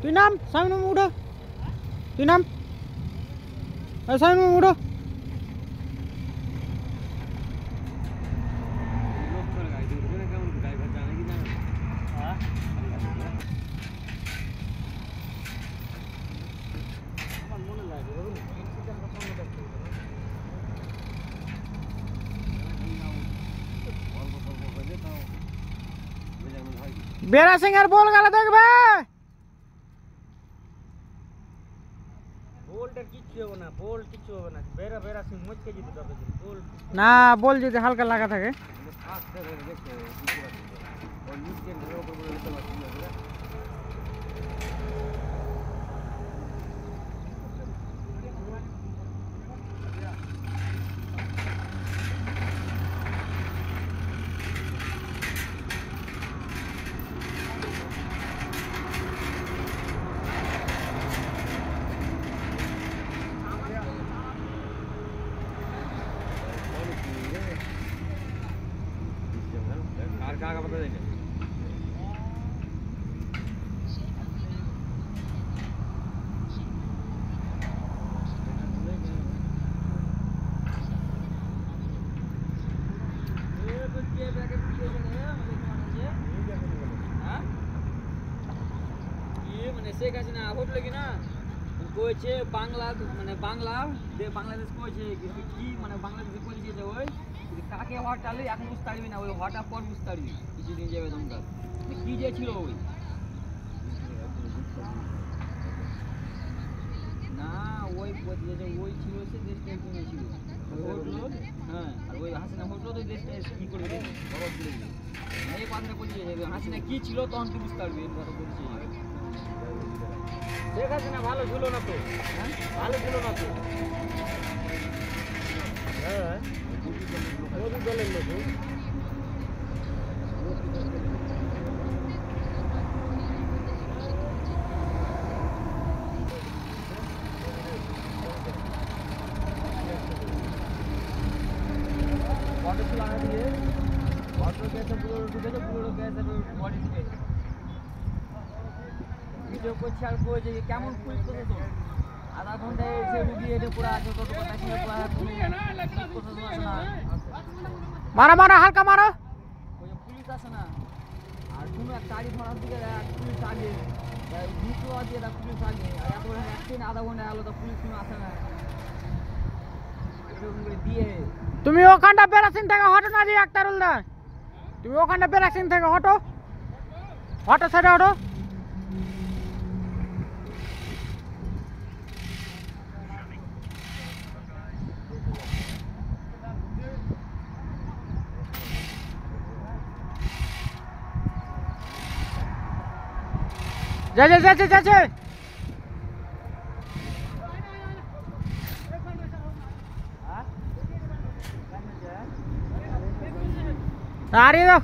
তুই নাম সামনে উঠো, তুই নাম সামনে উঠো। বেরা সিং এর বল গেল দেখবে, না বল যদি হালকা লাগা থাকে। শেখ হাসিনা ভোট লাগি না কইছে বাংলা মানে বাংলাদেশ কইছে কি মানে বাংলাদেশে কইছে যে ওই কাকে হটালে এখন বুঝতে পারবি না, ওই হটার পর বুঝতে পারবি কিছুদিন যাবে তোমরা কি যে ছিল ওই না ওই যে ওই ছিল সে দেশটা কিনে ছিল হটলো। হ্যাঁ আর ওই হাসিনা হটলো তো দেশটা কি করবে বরফ দিলে এই কথাটা বলছি হাসিনা কি ছিল তখন তুই বুঝতে পারবি। কথা বলছি শেখ হাসিনা ভালো ছিল না তো, হ্যাঁ ভালো ছিল না তো, হ্যাঁ মোদি দলের লোক কেমন পুলিশ প্রশাসন আধা ঘন্টায় এসে রুগী এটা পুরো আছে কত মারা মারা হালকা মারো পুলিশ আসে না। আর কোনো এক গাড়ি ধরার দিকে পুলিশ আগে দুটো আছে পুলিশ আগে আর এত একদিন আধা ঘন্টায় আলো তো পুলিশ কোনো আসে না দিয়ে। তুমি ওখানটা বেরাসিং থেকে হটো না দিয়ে আক্তারুল দা, তুমি ওখানটা বেরাসিং থেকে হটো হটো সাইডে হটো। যাচ্ছে আরে দাও